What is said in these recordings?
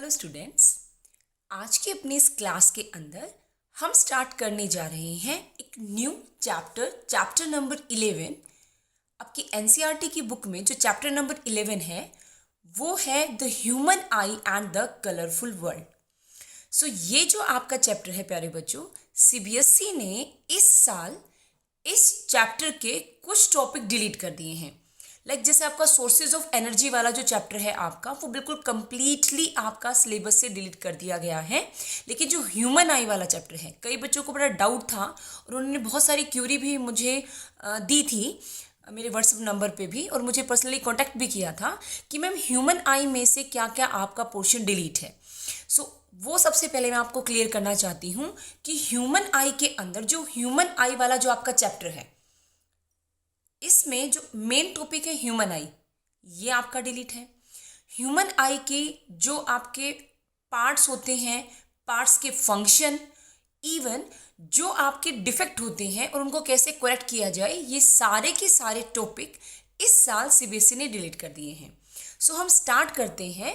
Hello students, आज की अपनी इस क्लास के अंदर हम स्टार्ट करने जा रहे हैं एक न्यू चैप्टर नंबर 11। आपकी एनसीईआरटी की बुक में जो चैप्टर नंबर 11 है वो है the human eye and the colourful world. So ये जो आपका चैप्टर है प्यारे बच्चों, सीबीएसई ने इस साल इस चैप्टर के कुछ टॉपिक डिलीट कर दिए हैं। जैसे आपका सोर्सेज ऑफ एनर्जी वाला जो चैप्टर है आपका, वो बिल्कुल कंप्लीटली आपका सिलेबस से डिलीट कर दिया गया है। लेकिन जो ह्यूमन आई वाला चैप्टर है, कई बच्चों को बड़ा डाउट था और उन्होंने बहुत सारी क्यूरी भी मुझे दी थी मेरे व्हाट्सएप नंबर पे भी, और मुझे पर्सनली कांटेक्ट भी किया था कि मैम ह्यूमन आई में से क्या क्या आपका पोर्शन डिलीट है। वो सबसे पहले मैं आपको क्लियर करना चाहती हूँ कि ह्यूमन आई के अंदर जो ह्यूमन आई वाला जो आपका चैप्टर है, इसमें जो मेन टॉपिक है ह्यूमन आई, ये आपका डिलीट है। ह्यूमन आई के जो आपके पार्ट्स होते हैं, पार्ट्स के फंक्शन, इवन जो आपके डिफेक्ट होते हैं और उनको कैसे करेक्ट किया जाए, ये सारे के सारे टॉपिक इस साल सीबीएसई ने डिलीट कर दिए हैं। सो हम स्टार्ट करते हैं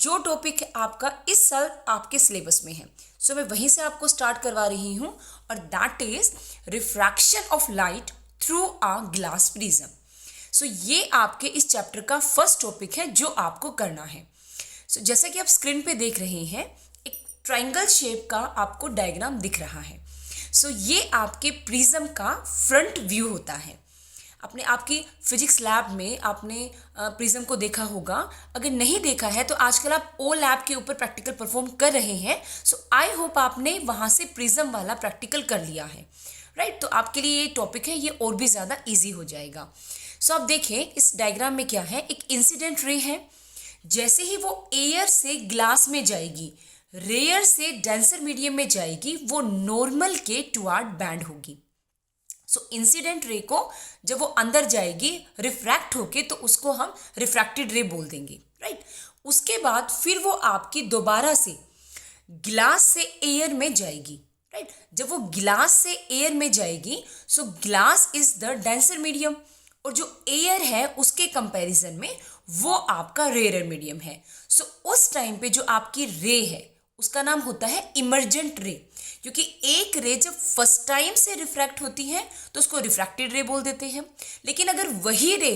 जो टॉपिक आपका इस साल आपके सिलेबस में है। सो मैं वहीं से आपको स्टार्ट करवा रही हूँ, और that is refraction of light through a glass prism. So ये आपके इस चैप्टर का फर्स्ट टॉपिक है जो आपको करना है। सो जैसा कि आप स्क्रीन पे देख रहे हैं, एक ट्रायंगल शेप का आपको डायग्राम दिख रहा है। सो ये आपके प्रिज्म का फ्रंट व्यू होता है। आपने आपकी फिजिक्स लैब में आपने प्रिज्म को देखा होगा। अगर नहीं देखा है तो आजकल आप ओ लैब के ऊपर प्रैक्टिकल परफॉर्म कर रहे हैं। सो आई होप आपने वहाँ से प्रिज्म वाला प्रैक्टिकल कर लिया है, राइट। तो आपके लिए ये टॉपिक है, ये और भी ज़्यादा ईजी हो जाएगा। सो आप देखें इस डायग्राम में क्या है, एक इंसिडेंट रे है। जैसे ही वो एयर से ग्लास में जाएगी, रेयर से डेंसर मीडियम में जाएगी, वो नॉर्मल के टुवर्ड बैंड होगी। सो इंसिडेंट रे को जब वो अंदर जाएगी रिफ्रैक्ट होके, तो उसको हम रिफ्रैक्टेड रे बोल देंगे, राइट। उसके बाद फिर वो आपकी दोबारा से ग्लास से एयर में जाएगी, राइट। जब वो ग्लास से एयर में जाएगी, so glass is the denser medium, और जो एयर है उसके कंपैरिजन में वो आपका रेयर मीडियम है। सो उस टाइम पे जो आपकी रे है उसका नाम होता है इमर्जेंट रे, क्योंकि एक रे जब फर्स्ट टाइम से रिफ्रैक्ट होती है तो उसको रिफ्रैक्टेड रे बोल देते हैं। लेकिन अगर वही रे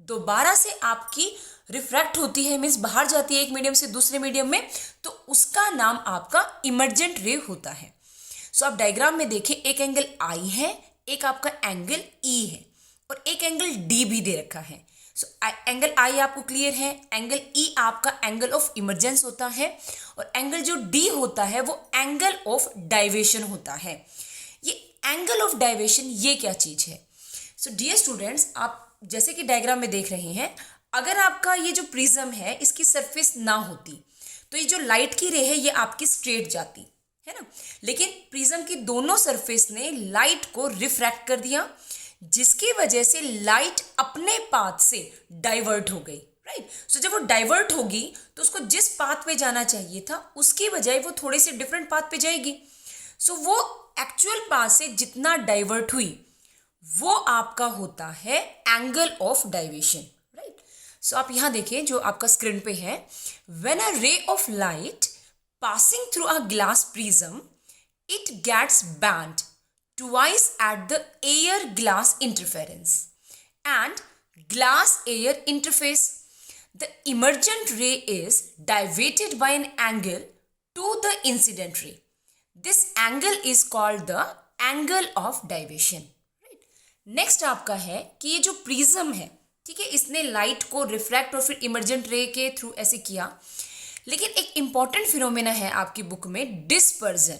दोबारा से आपकी रिफ्रैक्ट होती है, मीन्स बाहर जाती है एक मीडियम से दूसरे मीडियम में, तो उसका नाम आपका इमर्जेंट रे होता है। सो आप डायग्राम में देखें, एक एंगल आई है, एक आपका एंगल ई है, और एक एंगल डी भी दे रखा है। सो एंगल आई आपको क्लियर है, एंगल ई आपका एंगल ऑफ इमरजेंस होता है, और एंगल जो डी होता है वो एंगल ऑफ डाइवेशन होता है। ये एंगल ऑफ डाइवेशन ये क्या चीज है? सो डियर स्टूडेंट्स, आप जैसे कि डायग्राम में देख रहे हैं, अगर आपका ये जो प्रिज्म है इसकी सरफेस ना होती तो ये जो लाइट की रे है ये आपकी स्ट्रेट जाती है ना। लेकिन प्रिज्म की दोनों सरफेस ने लाइट को रिफ्रैक्ट कर दिया, जिसकी वजह से लाइट अपने पाथ से डाइवर्ट हो गई, राइट। सो जब वो डाइवर्ट होगी तो उसको जिस पाथ पे जाना चाहिए था उसकी बजाय वो थोड़े से डिफरेंट पाथ पे जाएगी। सो वो एक्चुअल पाथ से जितना डाइवर्ट हुई वो आपका होता है एंगल ऑफ डाइवेशन, राइट। सो आप यहां देखें जो आपका स्क्रीन पे है, when a ray of light passing through a glass prism, it gets bent twice at the air glass interference and glass air interface. The emergent ray is diverted by an angle to the incident ray. This angle is called the angle of diversion. Next आपका है कि ये जो prism है, ठीक है, इसने light को रिफ्रैक्ट और फिर इमर्जेंट रे के थ्रू ऐसे किया। लेकिन एक इंपॉर्टेंट फिनोमेना है आपकी बुक में, डिस्पर्जन।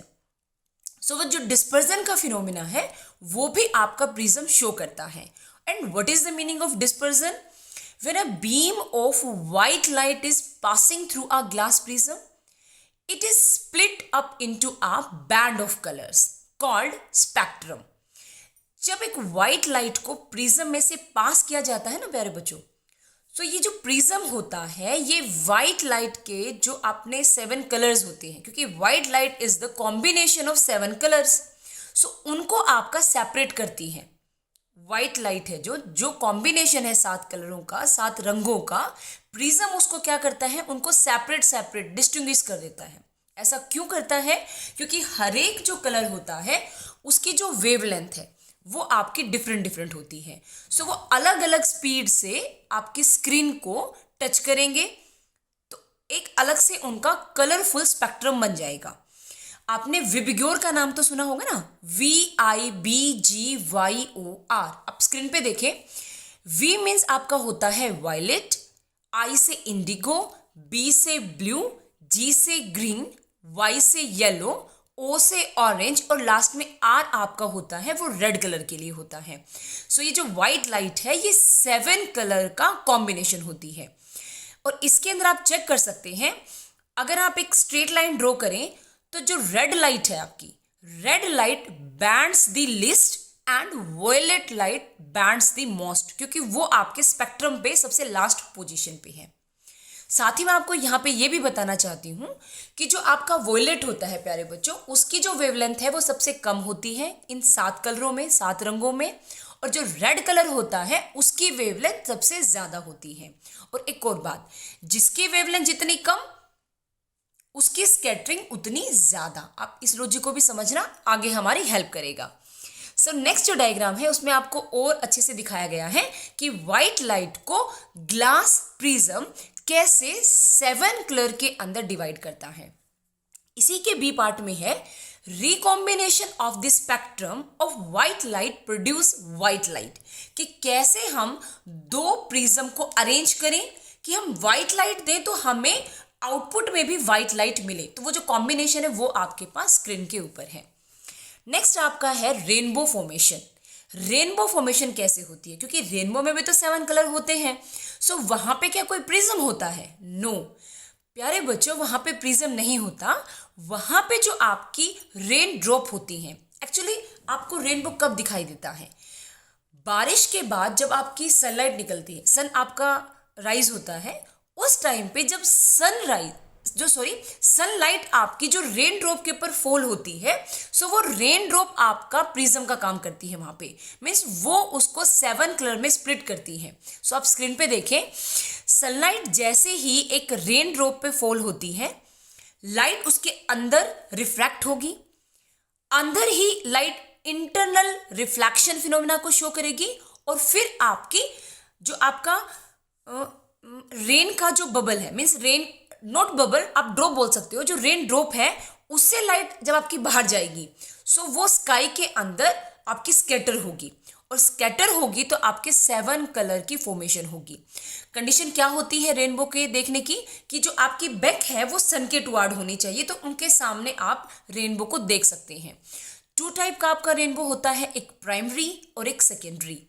सो वो जो डिस्पर्जन का फिनोमेना है वो भी आपका प्रिज्म शो करता है। And what is the meaning of dispersion? When a beam of white light is passing through a glass prism, it is split up into a band of colours called spectrum. जब एक white light को prism में से पास किया जाता है ना प्यारे बच्चों, तो ये जो प्रिज्म होता है ये व्हाइट लाइट के जो अपने 7 कलर्स होते हैं, क्योंकि white light is the combination of 7 colours. So उनको आपका सेपरेट करती है। व्हाइट लाइट है जो कॉम्बिनेशन है 7 कलरों का, 7 रंगों का, प्रिज्म उसको क्या करता है, उनको सेपरेट सेपरेट डिस्टिंग्विश कर देता है। ऐसा क्यों करता है? क्योंकि हर एक जो कलर होता है उसकी जो वेवलेंथ है वो आपकी डिफरेंट डिफरेंट होती है। सो वो अलग अलग स्पीड से आपकी स्क्रीन को टच करेंगे तो एक अलग से उनका कलरफुल स्पेक्ट्रम बन जाएगा। आपने विबग्योर का नाम तो सुना होगा ना, VIBGYOR। आप स्क्रीन पे देखें, V मीन्स आपका होता है वायलेट, I से इंडिगो, B से ब्लू, G से ग्रीन, Y से येलो, O से ऑरेंज और लास्ट में R आपका होता है वो रेड कलर के लिए होता है। सो ये जो व्हाइट लाइट है ये 7 कलर का कॉम्बिनेशन होती है। और इसके अंदर आप चेक कर सकते हैं, अगर आप एक स्ट्रेट लाइन ड्रॉ करें तो जो रेड लाइट है आपकी, red light bands the least and violet light bands the most, क्योंकि वो आपके स्पेक्ट्रम पे सबसे लास्ट पोजीशन पे है। साथ ही मैं आपको यहाँ पे ये भी बताना चाहती हूँ कि जो आपका वॉयलेट होता है प्यारे बच्चों, उसकी जो वेवलेंथ है वो सबसे कम होती है इन 7 कलरों में, 7 रंगों में। और जो रेड कलर होता है उसकी वेवलेंथ सबसे ज्यादा होती है। और एक और बात, जिसकी वेवलेंथ जितनी कम उसकी स्कैटरिंग उतनी ज्यादा। आप इस लॉजिक को भी समझना, आगे हमारी हेल्प करेगा। सो नेक्स्ट जो डायग्राम है उसमें आपको और अच्छे से दिखाया गया है कि व्हाइट लाइट को ग्लास प्रिज्म कैसे 7 कलर के अंदर डिवाइड करता है। इसी के बी पार्ट में है recombination of the spectrum of white light produce white light, कि कैसे हम 2 प्रिज्म को अरेंज करें कि हम व्हाइट लाइट दें तो हमें आउटपुट में भी व्हाइट लाइट मिले। तो वो जो कॉम्बिनेशन है वो आपके पास स्क्रीन के ऊपर है। नेक्स्ट आपका है रेनबो फॉर्मेशन। रेनबो फॉर्मेशन कैसे होती है? क्योंकि रेनबो में भी तो 7 कलर होते हैं। सो वहां पे क्या कोई प्रिज्म होता है? नो प्यारे बच्चों, वहां पे प्रिज्म नहीं होता। वहां पे जो आपकी रेन ड्रॉप होती है, एक्चुअली आपको रेनबो कब दिखाई देता है? बारिश के बाद जब आपकी सनलाइट निकलती है, सन आपका राइज होता है, उस टाइम पे जब सनलाइट आपकी जो रेन ड्रॉप के ऊपर फॉल होती है, सो वो रेन ड्रॉप आपका प्रिज्म का काम करती है। वहां पे मीन्स वो उसको 7 कलर में स्प्लिट करती है। सो आप स्क्रीन पे देखें, सनलाइट जैसे ही एक रेन ड्रॉप पे फॉल होती है, लाइट उसके अंदर रिफ्रैक्ट होगी, अंदर ही लाइट इंटरनल रिफ्लेक्शन फिनोमेना को शो करेगी और फिर आपकी जो आपका रेन का जो बबल है, मीन्स रेन नॉट बबल, आप ड्रॉप बोल सकते हो, जो रेन ड्रॉप है उससे लाइट जब आपकी बाहर जाएगी सो वो स्काई के अंदर आपकी स्कैटर होगी, और स्कैटर होगी तो आपके 7 कलर की फॉर्मेशन होगी। कंडीशन क्या होती है रेनबो के देखने की, कि जो आपकी बैक है वो सन के टुवार्ड होनी चाहिए, तो उनके सामने आप रेनबो को देख सकते हैं। 2 टाइप का आपका रेनबो होता है, एक प्राइमरी और एक सेकेंडरी।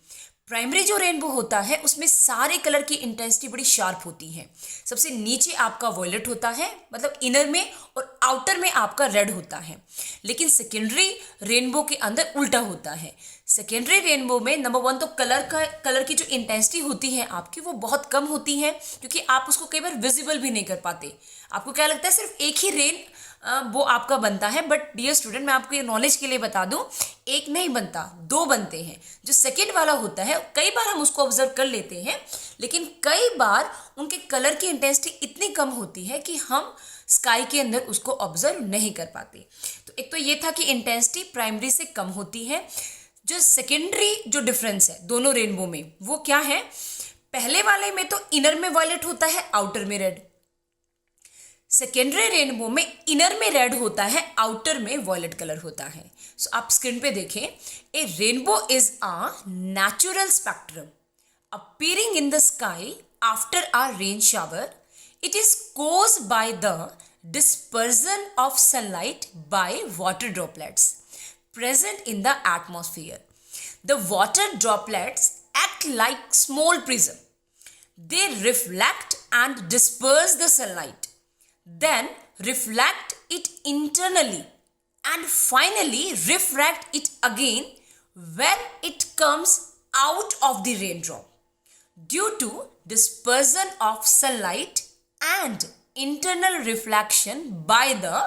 प्राइमरी जो रेनबो होता है उसमें सारे कलर की इंटेंसिटी बड़ी शार्प होती है। सबसे नीचे आपका वॉयलेट होता है, मतलब इनर में, और आउटर में आपका रेड होता है। लेकिन सेकेंडरी रेनबो के अंदर उल्टा होता है। सेकेंडरी रेनबो में नंबर 1 तो कलर की जो इंटेंसिटी होती है आपकी वो बहुत कम होती है, क्योंकि आप उसको कई बार विजिबल भी नहीं कर पाते। आपको क्या लगता है सिर्फ एक ही रेन वो आपका बनता है, बट डियर स्टूडेंट मैं आपको ये नॉलेज के लिए बता दूं, एक नहीं बनता, 2 बनते हैं। जो सेकेंड वाला होता है कई बार हम उसको ऑब्जर्व कर लेते हैं, लेकिन कई बार उनके कलर की इंटेंसिटी इतनी कम होती है कि हम स्काई के अंदर उसको ऑब्जर्व नहीं कर पाते। तो एक तो ये था कि इंटेंसिटी प्राइमरी से कम होती है। जो सेकेंडरी जो डिफरेंस है दोनों रेनबो में वो क्या है, पहले वाले में तो इनर में वॉयलेट होता है, आउटर में रेड। सेकेंडरी रेनबो में इनर में रेड होता है, आउटर में वॉयलेट कलर होता है। सो आप स्क्रीन पे देखें, a rainbow is a natural spectrum appearing in the sky after a rain shower. It is caused by the dispersion of sunlight by water droplets present in the atmosphere. The water droplets act like small prism. They reflect and disperse the sunlight, then reflect it internally, and finally refract it again when it comes out of the raindrop. Due to dispersion of sunlight and internal reflection by the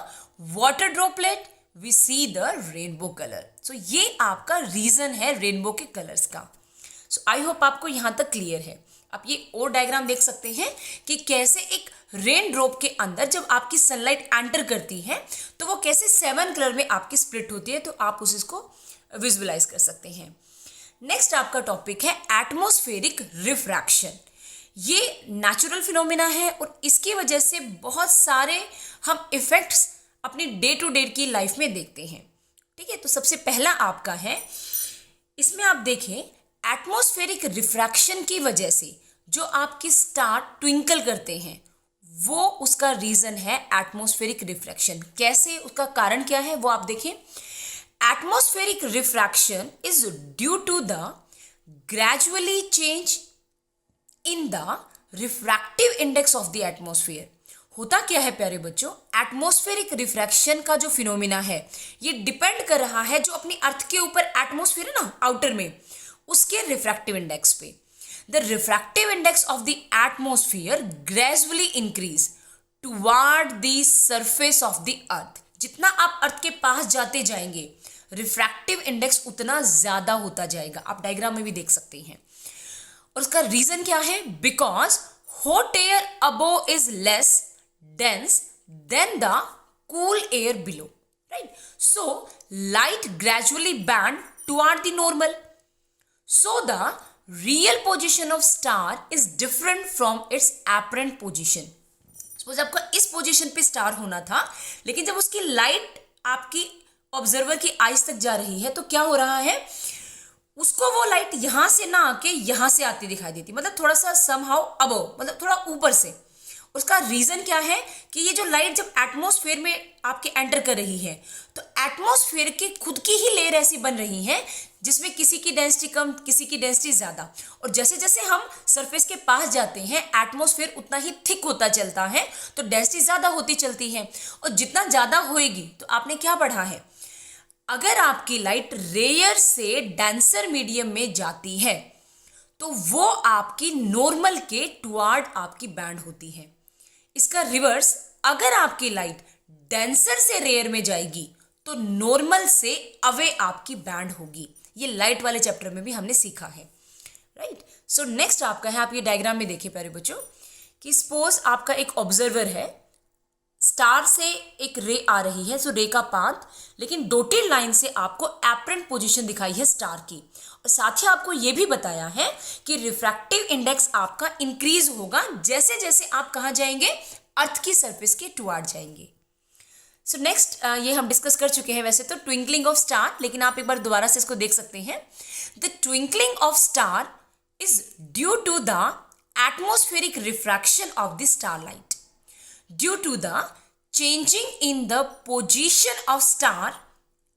water droplet, we see the rainbow color. So ये आपका reason है rainbow के colours का। सो I hope आपको यहाँ तक clear है। आप ये और डायग्राम देख सकते हैं कि कैसे एक रेन ड्रॉप के अंदर जब आपकी सनलाइट एंटर करती है तो वो कैसे 7 कलर में आपकी स्प्लिट होती है, तो आप उस इसको विजुअलाइज कर सकते हैं। नेक्स्ट आपका टॉपिक है एटमॉस्फेरिक रिफ्रैक्शन। ये नेचुरल फिनोमिना है और इसकी वजह से बहुत सारे हम इफेक्ट्स अपनी डे टू डे की लाइफ में देखते हैं। ठीक है, तो सबसे पहला आपका है, इसमें आप देखें एटमॉस्फेरिक रिफ्रैक्शन की वजह से जो आपके स्टार ट्विंकल करते हैं वो उसका रीजन है एटमॉस्फेरिक रिफ्रैक्शन। कैसे, उसका कारण क्या है वो आप देखें। Atmospheric refraction is due to the gradually change in the refractive index of the atmosphere. होता क्या है प्यारे बच्चों, एटमॉस्फेरिक रिफ्रैक्शन का जो फिनोमिना है ये डिपेंड कर रहा है जो अपनी अर्थ के ऊपर एटमॉस्फेयर है ना आउटर में, उसके रिफ्रैक्टिव इंडेक्स पे। The refractive index of the atmosphere gradually increase toward the surface of the earth. जितना आप अर्थ के पास जाते जाएंगे रिफ्रैक्टिव इंडेक्स उतना ज्यादा होता जाएगा। आप डायग्राम में भी देख सकते हैं। और उसका रीजन क्या है, because hot air above is less dense than the cool air below, right? So light gradually bend toward the normal, so the real position of star is different from its apparent position. Suppose आपका इस position पे star होना था, लेकिन जब उसकी light आपकी observer की आइज तक जा रही है तो क्या हो रहा है, उसको वो लाइट यहां से ना आके यहां से आती दिखाई देती, मतलब थोड़ा सा समहाउ अबव, मतलब थोड़ा ऊपर से। उसका रीजन क्या है कि ये जो लाइट जब एटमॉस्फेयर में आपके एंटर कर रही है तो एटमॉस्फेयर की खुद की ही लेयर ऐसी बन रही है जिसमें किसी की डेंसिटी कम, किसी की डेंसिटी ज्यादा। और जैसे जैसे हम सरफेस के पास जाते हैं एटमॉस्फेयर उतना ही थिक होता चलता है, तो डेंसिटी ज्यादा होती चलती है। और जितना ज्यादा होएगी तो आपने क्या पढ़ा है, अगर आपकी लाइट रेयर से डेंसर मीडियम में जाती है तो वो आपकी नॉर्मल के टुवर्ड आपकी बैंड होती है। इसका रिवर्स, अगर आपकी लाइट डेंसर से रेयर में जाएगी तो नॉर्मल से अवे आपकी बैंड होगी। ये लाइट वाले चैप्टर में भी हमने सीखा है, राइट। सो नेक्स्ट आपका है, आप ये डायग्राम में देखिए प्यारे बच्चों कि सपोज आपका एक ऑब्जर्वर है, स्टार से एक रे आ रही है, सो रे का पाथ, लेकिन डॉटेड लाइन से आपको एपरेंट पोजीशन दिखाई है स्टार की। और साथ ही आपको ये भी बताया है कि रिफ्रैक्टिव इंडेक्स आपका इंक्रीज होगा जैसे जैसे आप कहाँ जाएंगे, अर्थ की सरफेस के टुवर्ड जाएंगे। सो नेक्स्ट ये हम डिस्कस कर चुके हैं वैसे तो, ट्विंकलिंग ऑफ स्टार, लेकिन आप एक बार दोबारा से इसको देख सकते हैं। The twinkling of star is due to the atmospheric refraction of the star light due to the changing in the position of star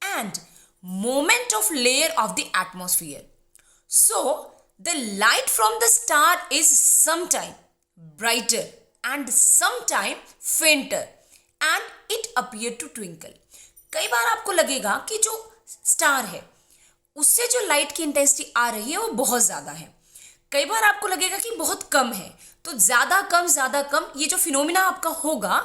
and movement of layer of the atmosphere. So the light from the star is sometime brighter and sometime fainter and it appear to twinkle. कई बार आपको लगेगा कि जो star है उससे जो light की intensity आ रही है वो बहुत ज़्यादा है, कई बार आपको लगेगा कि बहुत कम है। तो ज़्यादा कम ये जो फिनोमिना आपका होगा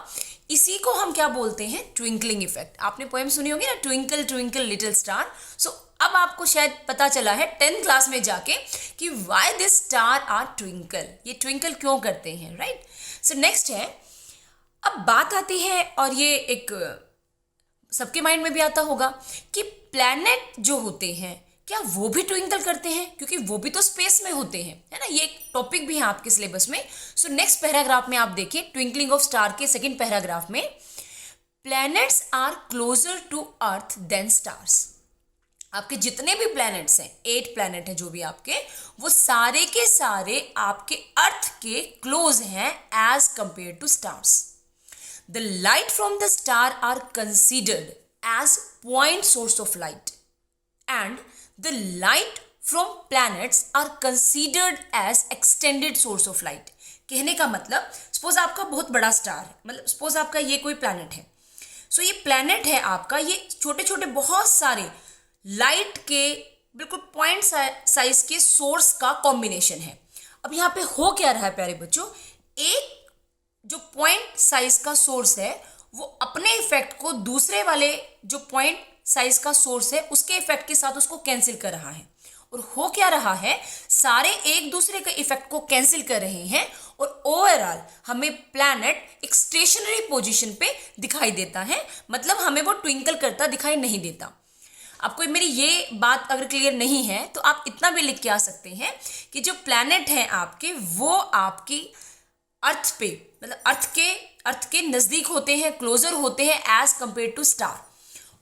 इसी को हम क्या बोलते हैं, ट्विंकलिंग इफेक्ट। आपने पोएम सुनी होगी ना, ट्विंकल ट्विंकल लिटिल स्टार। सो अब आपको शायद पता चला है 10th क्लास में जाके कि why this star are twinkle, ये ट्विंकल क्यों करते हैं, राइट। सो नेक्स्ट है, अब बात आती है और ये एक सबके माइंड में भी आता होगा कि प्लैनेट जो होते हैं क्या वो भी ट्विंकल करते हैं, क्योंकि वो भी तो स्पेस में होते हैं, है ना। ये एक टॉपिक भी है आपके सिलेबस में। सो नेक्स्ट पैराग्राफ में आप देखिए, ट्विंकलिंग ऑफ स्टार के सेकंड पैराग्राफ में, planets are closer to earth than stars. आपके जितने भी प्लैनेट्स हैं, 8 प्लैनेट हैं जो भी आपके, वो सारे के सारे आपके अर्थ के क्लोज हैं as compare to stars. The light from the star are considered as point source of light and the light from planets are considered as extended source of light। कहने का मतलब, सपोज आपका बहुत बड़ा स्टार है, मतलब suppose आपका ये कोई प्लैनेट है, सो ये प्लैनेट है आपका, ये छोटे छोटे बहुत सारे लाइट के बिल्कुल पॉइंट साइज के सोर्स का कॉम्बिनेशन है। अब यहाँ पे हो क्या रहा है प्यारे बच्चों, एक जो पॉइंट साइज का सोर्स है वो अपने इफेक्ट को दूसरे वाले जो पॉइंट साइज का सोर्स है उसके इफेक्ट के साथ उसको कैंसिल कर रहा है, और हो क्या रहा है, सारे एक दूसरे के इफेक्ट को कैंसिल कर रहे हैं और ओवरऑल हमें प्लैनेट एक स्टेशनरी पोजीशन पे दिखाई देता है, मतलब हमें वो ट्विंकल करता दिखाई नहीं देता। आपको मेरी ये बात अगर क्लियर नहीं है तो आप इतना भी लिख के आ सकते हैं कि जो प्लैनेट हैं आपके, वो आपकी अर्थ पे, मतलब अर्थ के नज़दीक होते हैं, क्लोजर होते हैं एज कंपेयर टू स्टार।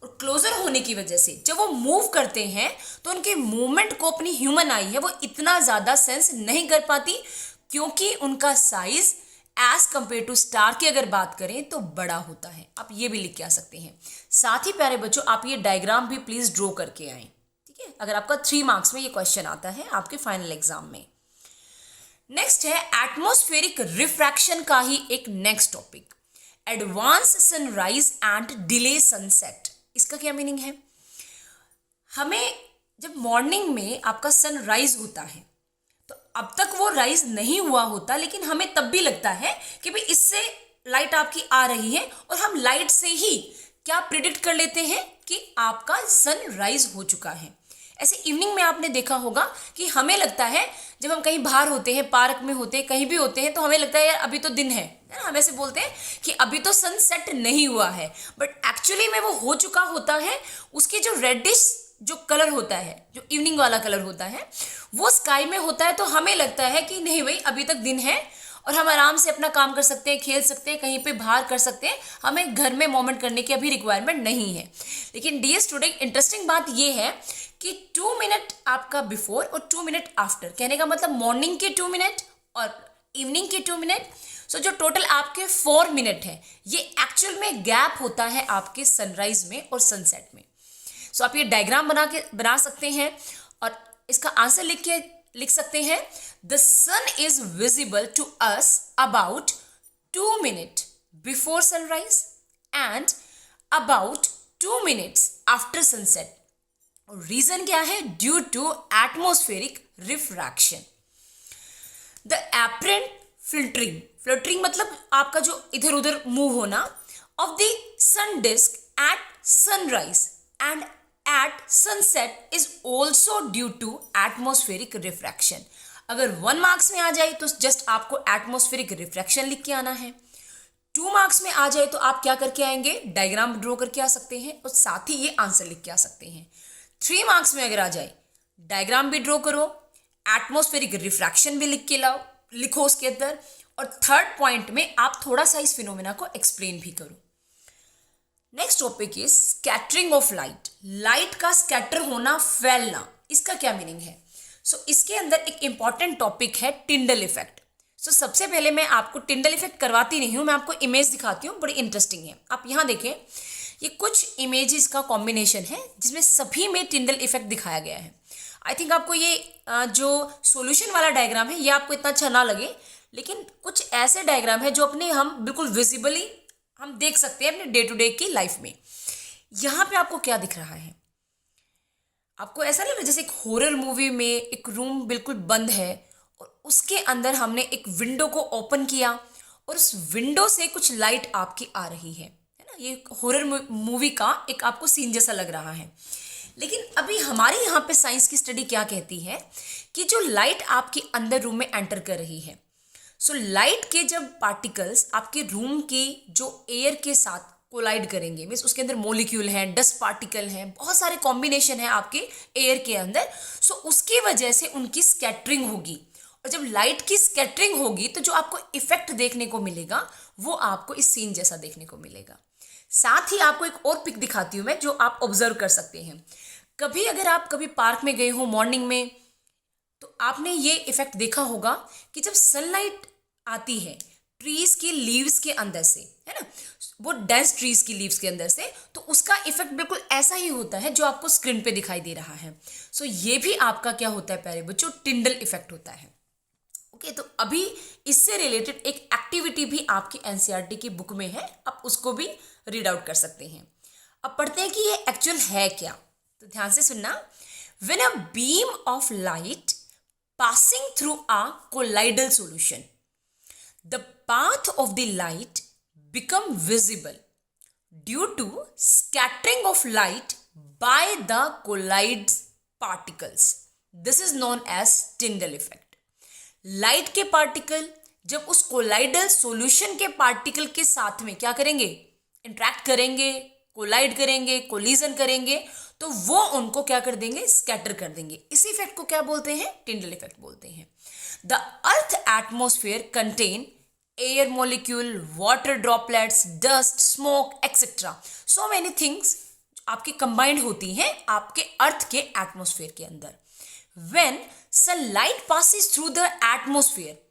और क्लोजर होने की वजह से जब वो मूव करते हैं तो उनके मूवमेंट को अपनी ह्यूमन आई है वो इतना ज़्यादा सेंस नहीं कर पाती, क्योंकि उनका size as compare to star की अगर बात करें तो बड़ा होता है। आप ये भी लिख के आ सकते हैं। साथ ही प्यारे बच्चों, आप ये डायग्राम भी प्लीज ड्रॉ करके आएं, ठीक है, अगर आपका 3 मार्क्स में ये क्वेश्चन आता है आपके फाइनल एग्जाम में। नेक्स्ट है एटमॉस्फेरिक रिफ्रैक्शन का ही एक next topic, advance sunrise and delay sunset. इसका क्या मीनिंग है? हमें जब मॉर्निंग में आपका सनराइज होता है तो अब तक वो राइज नहीं हुआ होता, लेकिन हमें तब भी लगता है कि भाई इससे लाइट आपकी आ रही है और हम लाइट से ही क्या प्रिडिक्ट कर लेते हैं कि आपका सनराइज हो चुका है। ऐसे इवनिंग में आपने देखा होगा कि हमें लगता है जब हम कहीं बाहर होते हैं, पार्क में होते हैं, कहीं भी होते हैं, तो हमें लगता है यार अभी तो दिन है ना, हम ऐसे बोलते हैं कि अभी तो सनसेट नहीं हुआ है, बट एक्चुअली में वो हो चुका होता है। उसकी जो रेडिश जो कलर होता है, जो इवनिंग वाला कलर होता है, वो स्काई में होता है, तो हमें लगता है कि नहीं भाई अभी तक दिन है और हम आराम से अपना काम कर सकते हैं, खेल सकते हैं, कहीं पे बाहर कर सकते हैं, हमें घर में मोमेंट करने की अभी रिक्वायरमेंट नहीं है। लेकिन डियर स्टूडेंट, इंटरेस्टिंग बात ये है कि 2 मिनट आपका बिफोर और 2 मिनट आफ्टर, कहने का मतलब मॉर्निंग के 2 मिनट और इवनिंग के 2 मिनट, सो जो टोटल आपके 4 मिनट है, ये एक्चुअल में गैप होता है आपके सनराइज में और सनसेट में। सो आप ये डायग्राम बना सकते हैं और इसका आंसर लिख सकते हैं, the sun is visible to us about 2 minute before sunrise and about 2 minutes after sunset. Reason क्या है? Due to atmospheric refraction. The apparent flattening मतलब आपका जो इधर उधर मूव होना of the sun disc at sunrise and at sunset is also due to atmospheric refraction. अगर 1 marks में आ जाए तो जस्ट आपको एटमॉस्फेरिक रिफ्रैक्शन लिख के आना है। 2 मार्क्स में आ जाए तो आप क्या करके आएंगे? डायग्राम ड्रॉ करके आ सकते हैं और साथ ही ये आंसर लिख के आ सकते हैं। 3 मार्क्स में अगर आ जाए, डायग्राम भी ड्रॉ करो, एटमॉस्फेरिक रिफ्रैक्शन भी लिखो उसके अंदर, और थर्ड पॉइंट में आप थोड़ा सा इस फिनोमेना को एक्सप्लेन भी करो। Next topic is scattering of light. Light का स्कैटर होना, फैलना, इसका क्या मीनिंग है? सो इसके अंदर एक इंपॉर्टेंट टॉपिक है टिंडल इफेक्ट। सो सबसे पहले मैं आपको टिंडल इफेक्ट करवाती नहीं हूँ, मैं आपको इमेज दिखाती हूँ, बड़ी इंटरेस्टिंग है। आप यहाँ देखें, ये कुछ इमेजेस का कॉम्बिनेशन है जिसमें सभी में टिंडल इफेक्ट दिखाया गया है। आई थिंक आपको ये जो सॉल्यूशन वाला डायग्राम है ये आपको इतना अच्छा ना लगे, लेकिन कुछ ऐसे डायग्राम है जो अपने हम बिल्कुल विजिबली हम देख सकते हैं अपने डे टू डे की लाइफ में। यहाँ पे आपको क्या दिख रहा है? आपको ऐसा लग रहा है जैसे एक हॉरर मूवी में एक रूम बिल्कुल बंद है और उसके अंदर हमने एक विंडो को ओपन किया और उस विंडो से कुछ लाइट आपकी आ रही है ना? ये हॉरर मूवी का एक आपको सीन जैसा लग रहा है। लेकिन अभी हमारे यहाँ पे साइंस की स्टडी क्या कहती है कि जो लाइट आपके अंदर रूम में एंटर कर रही है, सो लाइट के जब पार्टिकल्स आपके रूम के जो एयर के साथ कोलाइड करेंगे, मीन्स उसके अंदर मोलिक्यूल हैं, डस्ट पार्टिकल हैं, बहुत सारे कॉम्बिनेशन है आपके एयर के अंदर, सो उसकी वजह से उनकी स्कैटरिंग होगी। और जब लाइट की स्कैटरिंग होगी तो जो आपको इफेक्ट देखने को मिलेगा वो आपको इस सीन जैसा देखने को मिलेगा। साथ ही आपको एक और पिक दिखाती हूँ मैं जो आप ऑब्जर्व कर सकते हैं। कभी अगर आप कभी पार्क में गए हो मॉर्निंग में तो आपने ये इफेक्ट देखा होगा कि जब सनलाइट आती है ट्रीज की लीव्स के अंदर से, है ना, वो डेंस ट्रीज की लीव्स के अंदर से, तो उसका इफेक्ट बिल्कुल ऐसा ही होता है जो आपको स्क्रीन पे दिखाई दे रहा है। सो ये भी आपका क्या होता है प्यारे बच्चों? टिंडल इफेक्ट होता है। ओके, तो अभी इससे रिलेटेड एक एक्टिविटी भी आपकी एनसीईआरटी की बुक में है, आप उसको भी रीड आउट कर सकते हैं। अब पढ़ते हैं कि ये एक्चुअल है क्या, तो ध्यान से सुनना। When a beam of light passing through a colloidal solution, the path of the light become visible due to scattering of light by the colloid particles. This is known as Tyndall effect. Light के particle जब उस colloidal solution के particle के साथ में क्या करेंगे, interact करेंगे, कोलाइड करेंगे, कोलिजन करेंगे, तो वो उनको क्या कर देंगे, स्कैटर कर देंगे। इस इफेक्ट को क्या बोलते हैं, टिंडल इफेक्ट बोलते हैं। The earth atmosphere contain air molecule, water droplets, dust, smoke etcetera, so many things आपकी कंबाइंड होती हैं आपके अर्थ के एटमोस्फेयर के अंदर। When sunlight passes through the atmosphere,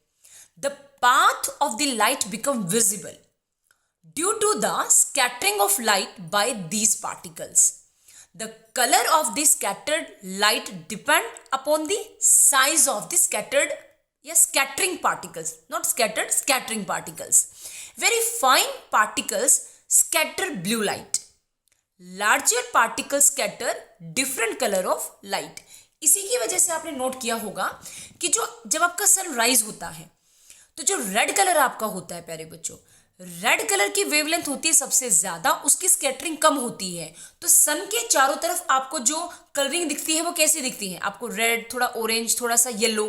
the path of the light become visible due to the scattering of light by these particles. The color of the scattered light depend upon the size of the scattered scattering particles, not scattered, scattering particles. Very fine particles scatter blue light. Larger particles scatter different color of light. इसी की वजह से आपने note किया होगा कि जब आपका सनराइज होता है तो जो रेड कलर आपका होता है प्यारे बच्चों, रेड कलर की वेवलेंथ होती है सबसे ज्यादा, उसकी स्कैटरिंग कम होती है। तो सन के चारों तरफ आपको जो कलरिंग दिखती है वो कैसी दिखती है, आपको रेड, थोड़ा ऑरेंज, थोड़ा सा येलो।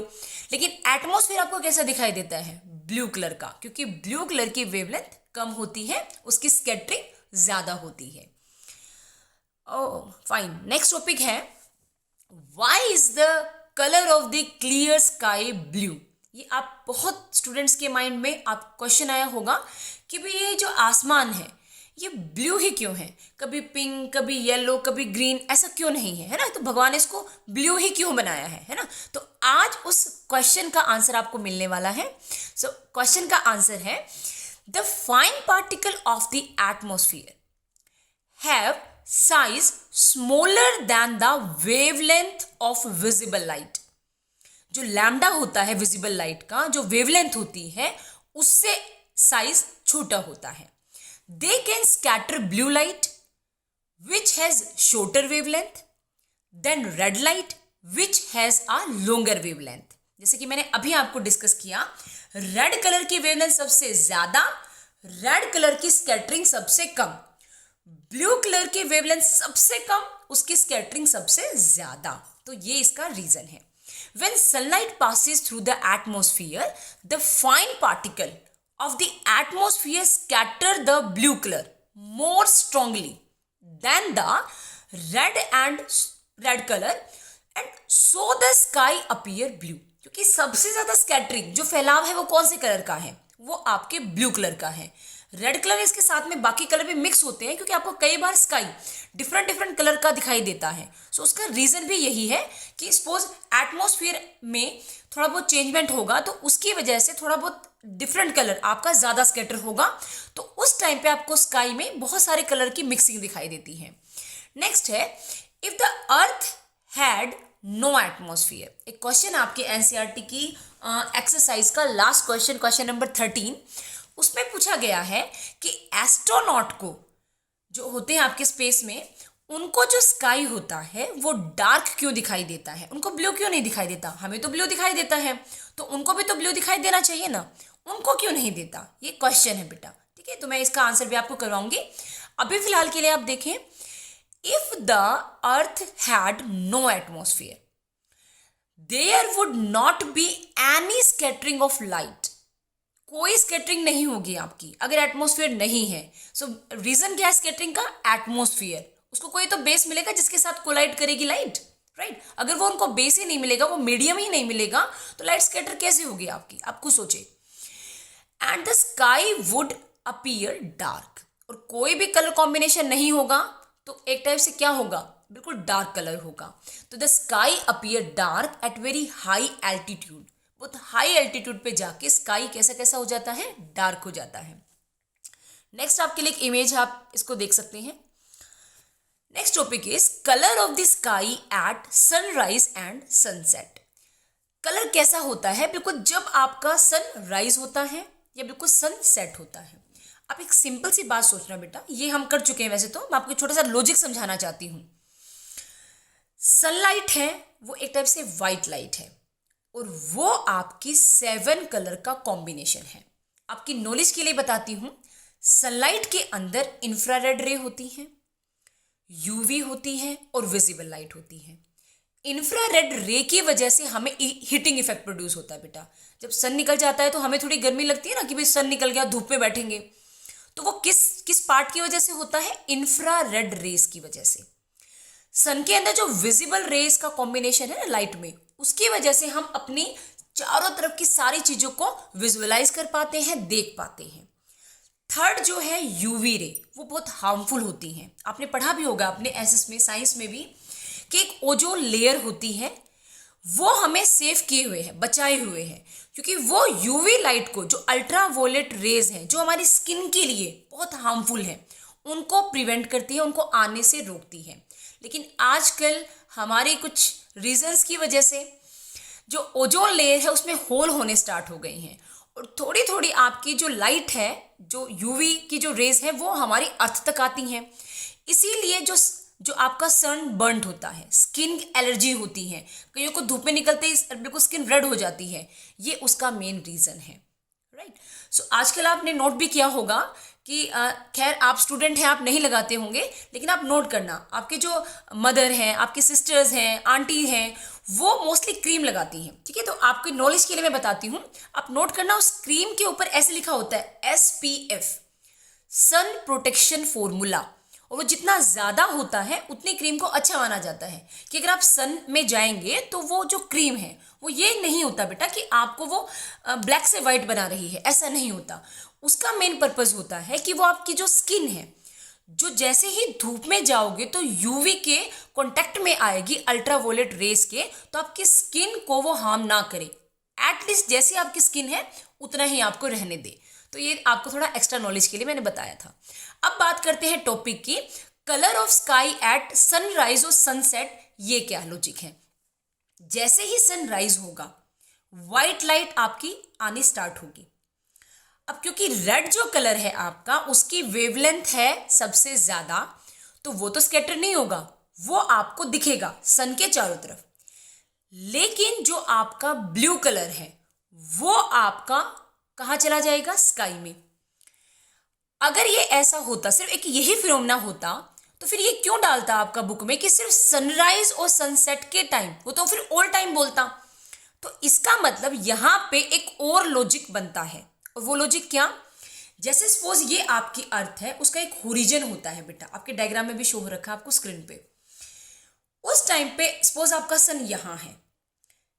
लेकिन एटमॉस्फेयर आपको कैसा दिखाई देता है, ब्लू कलर का, क्योंकि ब्लू कलर की वेवलेंथ कम होती है, उसकी स्कैटरिंग ज्यादा होती है। ओह फाइन, नेक्स्ट टॉपिक है why is the colour of the clear sky blue. ये आप बहुत स्टूडेंट्स के माइंड में आप क्वेश्चन आया होगा कि भाई ये जो आसमान है ये ब्लू ही क्यों है, कभी पिंक, कभी येलो, कभी ग्रीन, ऐसा क्यों नहीं है, है ना। तो भगवान ने इसको ब्लू ही क्यों बनाया है ना। तो आज उस क्वेश्चन का आंसर आपको मिलने वाला है। सो क्वेश्चन का आंसर है the fine particle of the atmosphere have size smaller than the wavelength of visible light. जो लैम्डा होता है विजिबल लाइट का, जो वेवलेंथ होती है उससे साइज छोटा होता है। They can scatter blue light which has shorter wavelength than red light which has a longer wavelength. जैसे कि मैंने अभी आपको डिस्कस किया, रेड कलर की वेवलेंथ सबसे ज्यादा, रेड कलर की स्कैटरिंग सबसे कम, ब्लू कलर की वेवलेंथ सबसे कम, उसकी स्कैटरिंग सबसे ज्यादा। तो ये इसका रीजन है। When sunlight passes through the atmosphere, the fine particle of the atmosphere scatter the blue color more strongly than the red color, and so the sky appear blue. क्योंकि सबसे ज्यादा स्कैटरिंग जो फैलाव है वो कौन से कलर का है, वो आपके ब्लू कलर का है। रेड कलर इसके साथ में बाकी कलर भी मिक्स होते हैं क्योंकि आपको कई बार स्काई डिफरेंट डिफरेंट कलर का दिखाई देता है। सो उसका रीजन भी यही है कि सपोज एटमॉस्फेयर में थोड़ा बहुत चेंजमेंट होगा तो उसकी वजह से थोड़ा बहुत डिफरेंट कलर आपका ज्यादा स्कैटर होगा, तो उस टाइम पे आपको स्काई में बहुत सारे कलर की मिक्सिंग दिखाई देती है। नेक्स्ट है if the earth had no atmosphere. एक क्वेश्चन आपके एनसीईआरटी की एक्सरसाइज का लास्ट क्वेश्चन, क्वेश्चन नंबर 13, उसमें पूछा गया है कि एस्ट्रोनॉट को जो होते हैं आपके स्पेस में, उनको जो स्काई होता है वो डार्क क्यों दिखाई देता है, उनको ब्लू क्यों नहीं दिखाई देता। हमें तो ब्लू दिखाई देता है, तो उनको भी तो ब्लू दिखाई देना चाहिए ना, उनको क्यों नहीं देता, ये क्वेश्चन है बेटा। ठीक है, तो मैं इसका आंसर भी आपको करवाऊंगी। अभी फिलहाल के लिए आप देखें, if the earth had no atmosphere there would not be any scattering of light. कोई स्कैटरिंग नहीं होगी आपकी अगर एटमॉस्फेयर नहीं है। सो रीजन क्या है स्कैटरिंग का, एटमॉस्फेयर। उसको कोई तो बेस मिलेगा जिसके साथ कोलाइड करेगी लाइट, राइट। अगर वो उनको बेस ही नहीं मिलेगा, वो मीडियम ही नहीं मिलेगा, तो लाइट स्कैटर कैसे होगी आपकी, आप खुद सोचे। And the sky would appear dark. और कोई भी कलर कॉम्बिनेशन नहीं होगा तो एक टाइप से क्या होगा, बिल्कुल डार्क कलर होगा। तो the sky appear dark at very high altitude. बहुत हाई एल्टीट्यूड पे जाके स्काई कैसा कैसा हो जाता है, डार्क हो जाता है। नेक्स्ट आपके लिए एक इमेज, आप इसको देख सकते हैं। Next topic is colour of the sky at sunrise and sunset. Colour कैसा होता है बिल्कुल जब आपका सनराइज होता है या बिल्कुल सनसेट होता है। आप एक सिंपल सी बात सोचना बेटा, ये हम कर चुके हैं वैसे तो, मैं आपको छोटा सा लॉजिक समझाना चाहती हूँ। सनलाइट है वो एक टाइप से व्हाइट लाइट है और वो आपकी 7 कलर का कॉम्बिनेशन है। आपकी नॉलेज के लिए बताती हूं, सनलाइट के अंदर इंफ्रारेड रे होती है, यूवी होती है और विजिबल लाइट होती है। इंफ्रारेड रे की वजह से हमें हीटिंग इफेक्ट प्रोड्यूस होता है बेटा। जब सन निकल जाता है तो हमें थोड़ी गर्मी लगती है ना कि भाई सन निकल गया, धूप में बैठेंगे, तो वो किस किस पार्ट की वजह से होता है? इंफ्रारेड रेस की वजह से। सन के अंदर जो विजिबल रेस का कॉम्बिनेशन है ना लाइट में, उसकी वजह से हम अपनी चारों तरफ की सारी चीजों को विजुअलाइज कर पाते हैं, देख पाते हैं। थर्ड जो है यूवी रे, वो बहुत हार्मफुल होती हैं। आपने पढ़ा भी होगा अपने एसएस में, साइंस में भी, कि एक ओजोन लेयर होती है, वो हमें सेव किए हुए है, बचाए हुए हैं, क्योंकि वो यूवी लाइट को, जो अल्ट्रावोलेट रेज हैं जो हमारी स्किन के लिए बहुत हार्मफुल है, उनको प्रिवेंट करती है, उनको आने से रोकती है। लेकिन आजकल हमारे कुछ रीजंस की वजह से जो ओजोन लेयर है उसमें होल होने स्टार्ट हो गई हैं, और थोड़ी थोड़ी आपकी जो लाइट है, जो यूवी की जो रेज है, वो हमारी अर्थ तक आती हैं। इसीलिए जो आपका सन बर्न्ड होता है, स्किन एलर्जी होती है, कईयों को धूप में निकलते ही बिल्कुल स्किन रेड हो जाती है, ये उसका मेन रीजन है, राइट। सो आजकल आपने नोट भी किया होगा कि खैर आप स्टूडेंट हैं, आप नहीं लगाते होंगे, लेकिन आप नोट करना, आपके जो मदर हैं, आपके सिस्टर्स हैं, आंटी हैं, वो मोस्टली क्रीम लगाती हैं, ठीक है। तो आपके नॉलेज के लिए मैं बताती हूँ, आप नोट करना, उस क्रीम के ऊपर ऐसे लिखा होता है SPF, सन प्रोटेक्शन फॉर्मूला, और वो जितना ज़्यादा होता है उतनी क्रीम को अच्छा माना जाता है कि अगर आप सन में जाएंगे तो वो जो क्रीम है वो ये नहीं होता बेटा कि आपको वो ब्लैक से वाइट बना रही है, ऐसा नहीं होता। उसका मेन पर्पस होता है कि वो आपकी जो स्किन है, जो जैसे ही धूप में जाओगे तो यूवी के कांटेक्ट में आएगी, अल्ट्रावोलेट रेस के, तो आपकी स्किन को वो हार्म ना करे, एटलीस्ट जैसी आपकी स्किन है उतना ही आपको रहने दे। तो ये आपको थोड़ा एक्स्ट्रा नॉलेज के लिए मैंने बताया था। अब बात करते हैं टॉपिक की, colour of sky at sunrise और सनसेट, ये क्या लॉजिक है? जैसे ही सनराइज होगा व्हाइट लाइट आपकी आनी स्टार्ट होगी। अब क्योंकि रेड जो कलर है आपका, उसकी वेवलेंथ है सबसे ज्यादा, तो वो तो स्कैटर नहीं होगा, वो आपको दिखेगा सन के चारों तरफ। लेकिन जो आपका ब्लू कलर है वो आपका कहाँ चला जाएगा? स्काई में। अगर ये ऐसा होता, सिर्फ एक यही फिनोमेना होता, तो फिर ये क्यों डालता आपका बुक में कि सिर्फ सनराइज और सनसेट के टाइम, वो तो फिर ऑल टाइम बोलता। तो इसका मतलब यहां पे एक और लॉजिक बनता है, और वो लॉजिक क्या? जैसे सपोज ये आपकी अर्थ है, उसका एक होरिजन होता है बेटा, आपके डायग्राम में भी शो हो रखा है आपको स्क्रीन पे। उस टाइम पे सपोज आपका सन यहां है,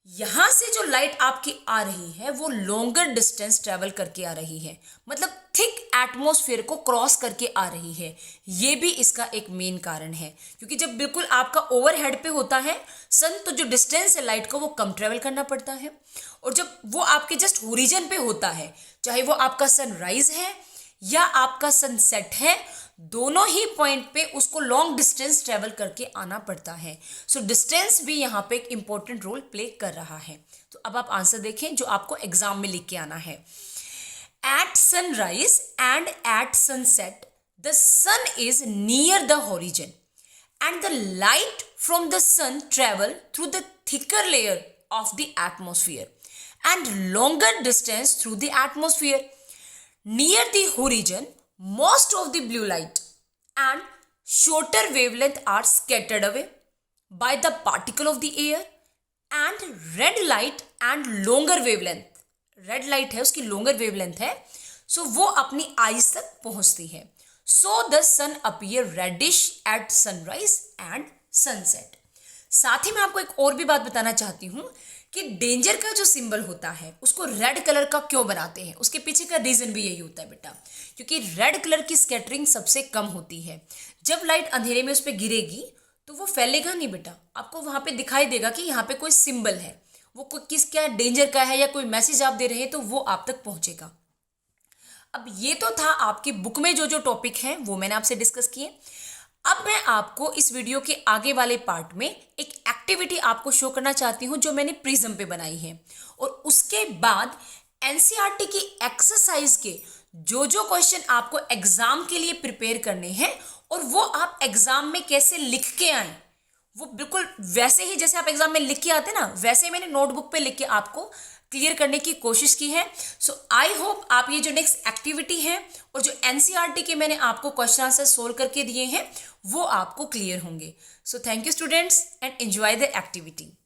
यहां से जो लाइट आपकी आ रही है वो लॉन्गर डिस्टेंस ट्रेवल करके आ रही है, मतलब थिक एटमॉस्फेयर को क्रॉस करके आ रही है। ये भी इसका एक मेन कारण है, क्योंकि जब बिल्कुल आपका ओवरहेड पे होता है सन, तो जो डिस्टेंस है लाइट का वो कम ट्रेवल करना पड़ता है, और जब वो आपके जस्ट होरिजन पे होता है, चाहे वो आपका सनराइज है या आपका सनसेट है, दोनों ही पॉइंट पे उसको लॉन्ग डिस्टेंस ट्रेवल करके आना पड़ता है। सो डिस्टेंस भी यहाँ पे एक इंपॉर्टेंट रोल प्ले कर रहा है। तो अब आप आंसर देखें जो आपको एग्जाम में लिख के आना है। At sunrise and at sunset the sun is near the horizon and the light from the sun travel through the thicker layer of the atmosphere and longer distance through the atmosphere. Near the horizon, most of the blue light and shorter wavelength are scattered away by the particle of the air, and red light and longer wavelength, red light है उसकी longer wavelength है, so वो अपनी eyes तक पहुंचती है। So the sun appear reddish at sunrise and sunset। साथ ही मैं आपको एक और भी बात बताना चाहती हूँ कि डेंजर का जो सिंबल होता है उसको रेड कलर का क्यों बनाते हैं, उसके पीछे का रीजन भी यही होता है बेटा, क्योंकि रेड कलर की स्कैटरिंग सबसे कम होती है। जब लाइट अंधेरे में उस पर गिरेगी तो वो फैलेगा नहीं बेटा, आपको वहां पे दिखाई देगा कि यहाँ पे कोई सिंबल है, वो किस क्या डेंजर का है या कोई मैसेज आप दे रहे हैं, तो वो आप तक पहुंचेगा। अब ये तो था आपकी बुक में जो जो टॉपिक है वो मैंने आपसे डिस्कस किए। अब मैं आपको इस वीडियो के आगे वाले पार्ट में एक एक्टिविटी आपको शो करना चाहती हूं जो मैंने प्रिज्म पे बनाई है, और उसके बाद एनसीईआरटी की एक्सरसाइज के जो जो क्वेश्चन आपको एग्जाम के लिए प्रिपेयर करने हैं और वो आप एग्जाम में कैसे लिख के आए, वो बिल्कुल वैसे ही जैसे आप एग्जाम में लिख के आते ना, वैसे ही मैंने नोटबुक पे लिख के आपको क्लियर करने की कोशिश की है। सो आई होप आप ये जो नेक्स्ट एक्टिविटी है और जो एनसीईआरटी के मैंने आपको क्वेश्चन आंसर सोल्व करके दिए हैं वो आपको क्लियर होंगे। So thank you students and enjoy the activity.